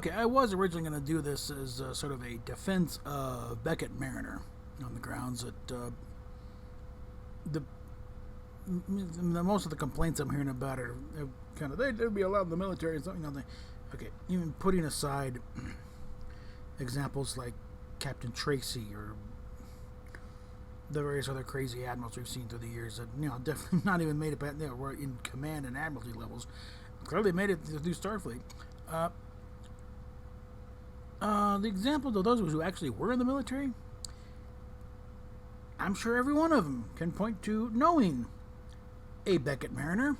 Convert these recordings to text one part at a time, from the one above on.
Okay, I was originally going to do this as sort of a defense of Beckett Mariner on the grounds that the most of the complaints I'm hearing about are kind of they'd be allowed in the military and something. Okay, even putting aside examples like Captain Tracy or the various other crazy admirals we've seen through the years that definitely not even made it were in command and admiralty levels, clearly made it through Starfleet. The examples of those who actually were in the military, I'm sure every one of them can point to knowing a Beckett Mariner.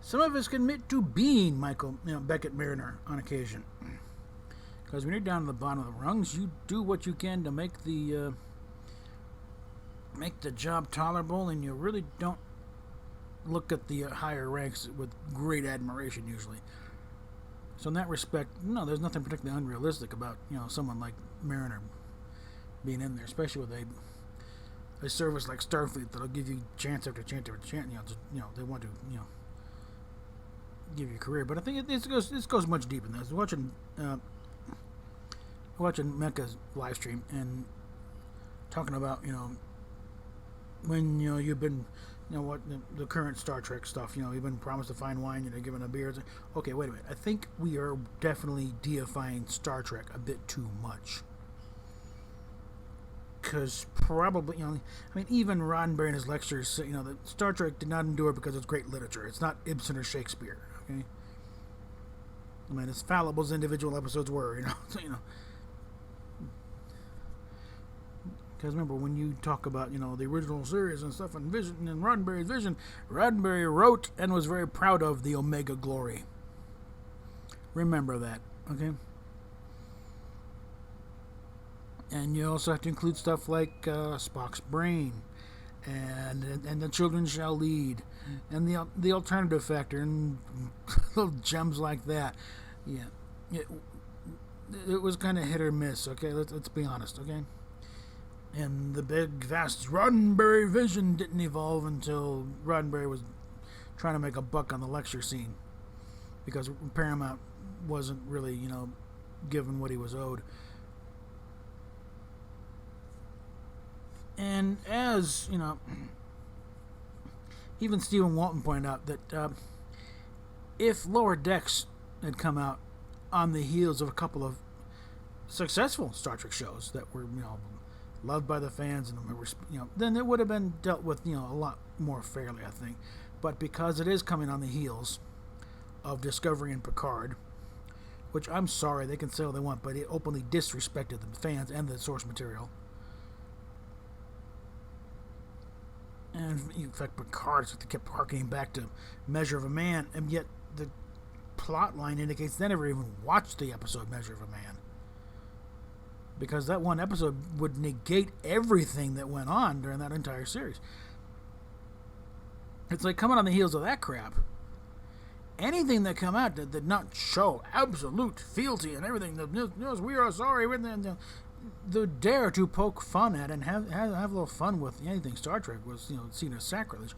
Some of us can admit to being Beckett Mariner on occasion. Because when you're down at the bottom of the rungs, you do what you can to make the job tolerable, and you really don't look at the higher ranks with great admiration usually. So in that respect, no, there's nothing particularly unrealistic about someone like Mariner being in there, especially with a service like Starfleet that'll give you chance after chance after chance. They want to give you a career, but I think this goes much deeper than this. Watching Mecca's live stream and talking about when you've been what the current Star Trek stuff, you've been promised a fine wine, given a beer. Okay, wait a minute. I think we are definitely deifying Star Trek a bit too much. Because probably, even Roddenberry in his lectures say, that Star Trek did not endure because it's great literature. It's not Ibsen or Shakespeare, okay? As fallible as individual episodes were, Because remember, when you talk about, the original series and stuff and Vision and Roddenberry's vision, Roddenberry wrote and was very proud of the Omega Glory. Remember that, okay? And you also have to include stuff like Spock's brain, and the children shall lead, and the alternative factor, and little gems like that. Yeah, it was kind of hit or miss. Okay, let's be honest. Okay. And the big, vast Roddenberry vision didn't evolve until Roddenberry was trying to make a buck on the lecture scene. Because Paramount wasn't really, given what he was owed. And as, even Stephen Walton pointed out that if Lower Decks had come out on the heels of a couple of successful Star Trek shows that were, loved by the fans, and then it would have been dealt with, a lot more fairly, I think. But because it is coming on the heels of Discovery and Picard, which I'm sorry, they can say all they want, but it openly disrespected the fans and the source material. And in fact, Picard kept harkening back to Measure of a Man, and yet the plot line indicates they never even watched the episode Measure of a Man. Because that one episode would negate everything that went on during that entire series. It's like coming on the heels of that crap. Anything that come out that did not show absolute fealty and everything, we are sorry, the dare to poke fun at and have a little fun with anything Star Trek was seen as sacrilege.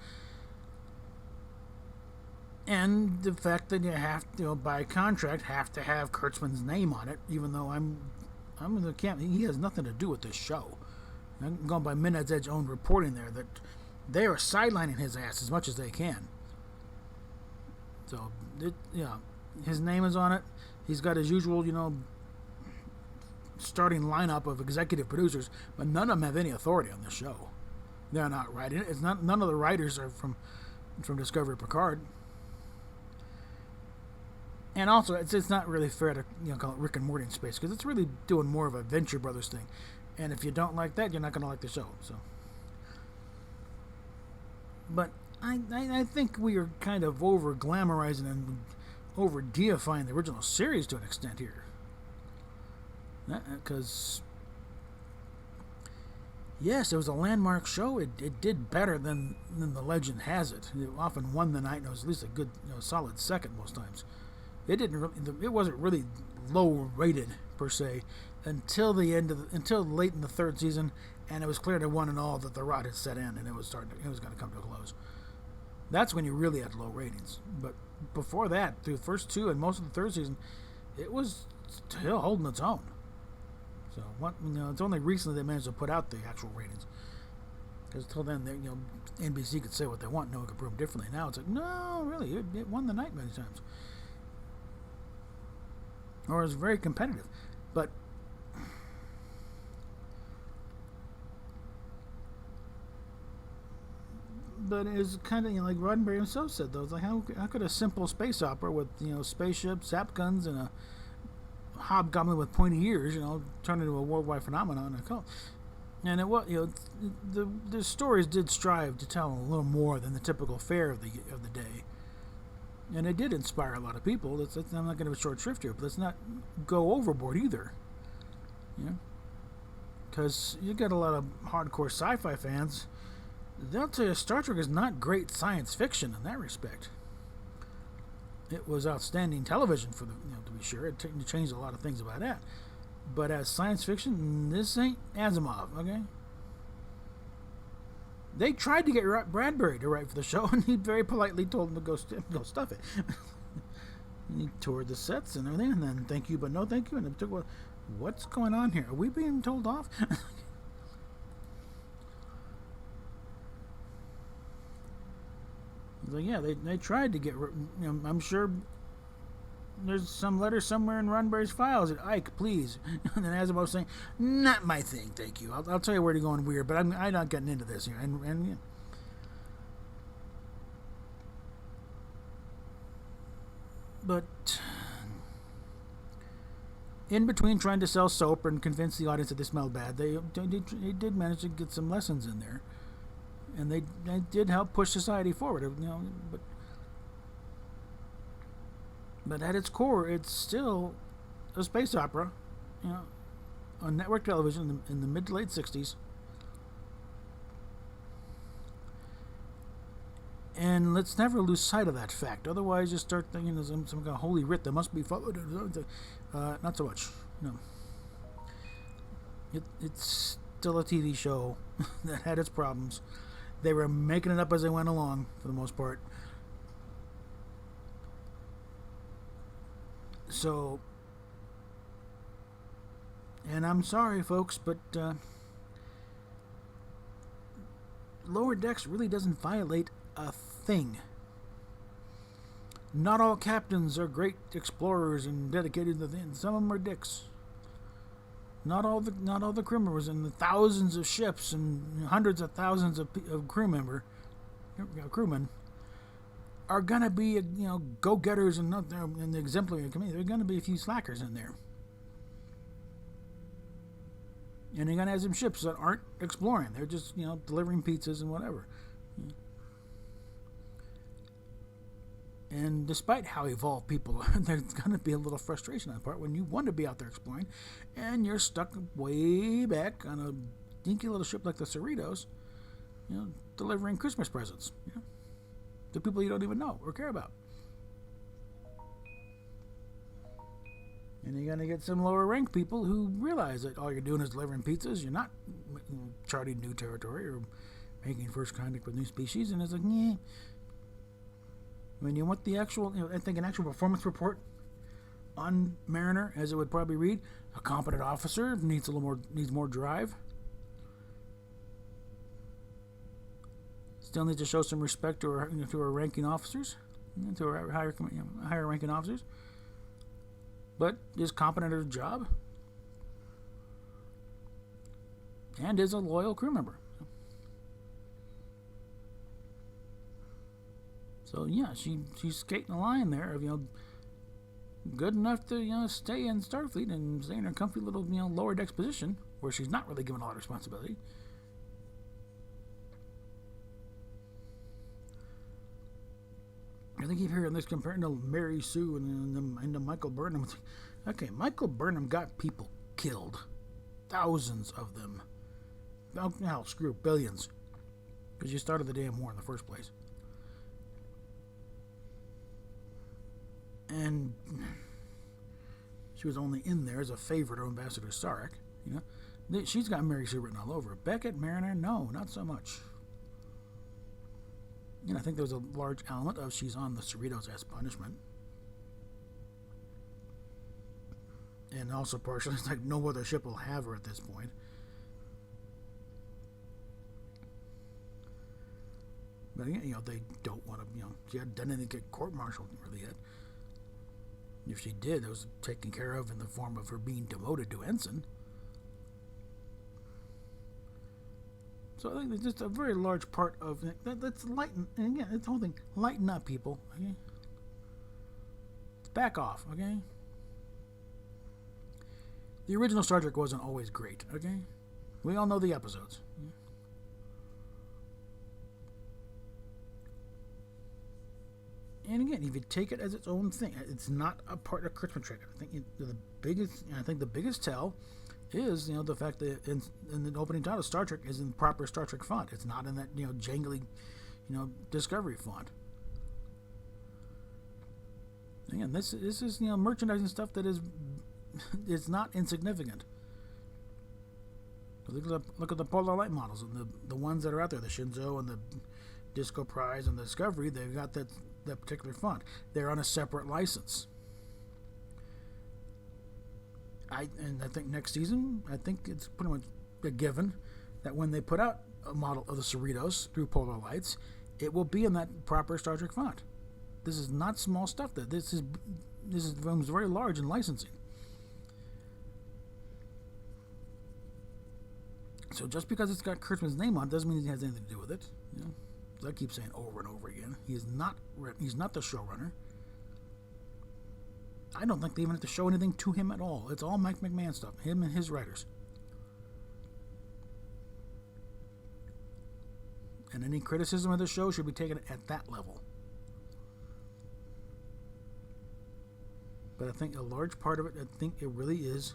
And the fact that you have to, by contract, have to have Kurtzman's name on it, even though I'm in the camp. He has nothing to do with this show. I'm going by Midnight's Edge own reporting there that they are sidelining his ass as much as they can. So, his name is on it. He's got his usual, starting lineup of executive producers, but none of them have any authority on this show. They're not writing it. None of the writers are from Discovery Picard. And also, it's not really fair to call it Rick and Morty in space, because it's really doing more of a Venture Brothers thing. And if you don't like that, you're not going to like the show. So, but I think we are kind of over glamorizing and over deifying the original series to an extent here. Because yes, it was a landmark show. It did better than the legend has it. It often won the night, and it was at least a good, solid second most times. It wasn't really low rated per se until late in the third season, and it was clear to one and all that the rot had set in, and it was going to come to a close. That's when you really had low ratings. But before that, through the first two and most of the third season, it was still holding its own. So it's only recently they managed to put out the actual ratings. Because until then, NBC could say what they want, no one could prove differently. Now it's like, no, really, it won the night many times, or it was very competitive. But it's kind of like Roddenberry himself said, though. It's like how could a simple space opera with spaceships, sap guns, and a hobgoblin with pointy ears, turn into a worldwide phenomenon and a cult? And it was, the stories did strive to tell a little more than the typical fare of the day, and it did inspire a lot of people. I'm not going to short shrift here, but let's not go overboard either. Because you get a lot of hardcore sci-fi fans. They'll tell you Star Trek is not great science fiction in that respect. It was outstanding television to be sure. It changed a lot of things about that. But as science fiction, this ain't Asimov, okay? They tried to get Bradbury to write for the show, and he very politely told him to go stuff it. And he toured the sets and everything, and then thank you, but no thank you. And it took, what's going on here? Are we being told off? Like, yeah, they tried to get, I'm sure there's some letter somewhere in Roddenberry's files that Ike, please. And then Asimov saying, not my thing, thank you. I'll tell you where you're going weird, but I'm not getting into this here. And but in between trying to sell soap and convince the audience that they smelled bad, they did manage to get some lessons in there, and they did help push society forward. But at its core, it's still a space opera, on network television in the mid to late 60s. And let's never lose sight of that fact. Otherwise, you start thinking there's some kind of holy writ that must be followed. Not so much. No. It's still a TV show that had its problems. They were making it up as they went along, for the most part. So, and I'm sorry, folks, but Lower Decks really doesn't violate a thing. Not all captains are great explorers and dedicated to things. Some of them are dicks. Not all the crew members and the thousands of ships and hundreds of thousands of crewmen are gonna be go-getters and not in the exemplary community. There's gonna be a few slackers in there, and you're gonna have some ships that aren't exploring. They're just delivering pizzas and whatever. And despite how evolved people are, there's going to be a little frustration on the part when you want to be out there exploring and you're stuck way back on a dinky little ship like the Cerritos, delivering Christmas presents to people you don't even know or care about. And you're going to get some lower rank people who realize that all you're doing is delivering pizzas. You're not charting new territory or making first contact with new species. And it's like, yeah. I mean, you want the actual, I think an actual performance report on Mariner, as it would probably read, a competent officer needs more drive. Still needs to show some respect to our ranking officers, to our higher ranking officers, but is competent at his job and is a loyal crew member. So yeah, she's skating the line there of good enough to stay in Starfleet and stay in her comfy little lower decks position where she's not really given a lot of responsibility. I think keep hearing this comparing to Mary Sue and to Michael Burnham. Okay, Michael Burnham got people killed, thousands of them. Hell, screw billions, because you started the damn war in the first place. And she was only in there as a favor to Ambassador Sarek. She's got Mary Sue written all over. Beckett, Mariner, no, not so much. I think there was a large element of she's on the Cerritos as punishment. and also partially it's like no other ship will have her at this point. But again, they don't want to, she hadn't done anything to get court-martialed really yet. If she did, it was taken care of in the form of her being demoted to ensign. So I think it's just a very large part of that's lighten. And again, it's the whole thing. Lighten up, people. Okay, back off. Okay. The original Star Trek wasn't always great. Okay, we all know the episodes. And again, if you take it as its own thing, it's not a part of Kurtzman Trek. I think the biggest tell is the fact that in the opening title, Star Trek is in the proper Star Trek font. It's not in that jangly, Discovery font. Again, this is merchandising stuff that is not insignificant. Look at the Polar Light models and the ones that are out there, the Shinzo and the Disco Prize and the Discovery. They've got that particular font. They're on a separate license. I think next season, I think it's pretty much a given that when they put out a model of the Cerritos through Polar Lights, it will be in that proper Star Trek font. This is not small stuff. This is very large in licensing. So just because it's got Kurtzman's name on it doesn't mean it has anything to do with it. As I keep saying over and over again, he's not the showrunner. I don't think they even have to show anything to him at all. It's all Mike McMahon stuff, him and his writers. And any criticism of the show should be taken at that level. But I think a large part of it, I think it really is,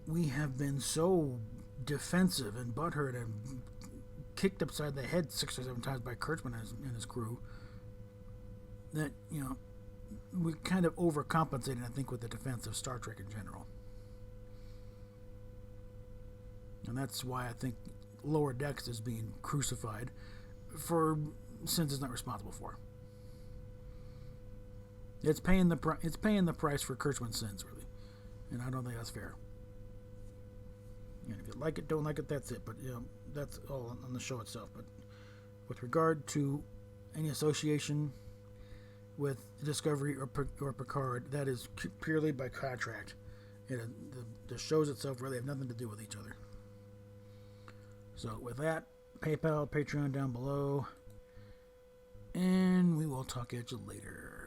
we have been so defensive and butthurt and kicked upside the head 6 or 7 times by Kurtzman and his crew that, we kind of overcompensated, I think, with the defense of Star Trek in general. And that's why I think Lower Decks is being crucified for sins it's not responsible for. It's paying the price for Kurtzman's sins, really. And I don't think that's fair. And if you like it, don't like it, that's it. But that's all on the show itself. But with regard to any association with Discovery or Picard, that is purely by contract. The shows itself really have nothing to do with each other. So with that, PayPal, Patreon down below, and we will talk at you later.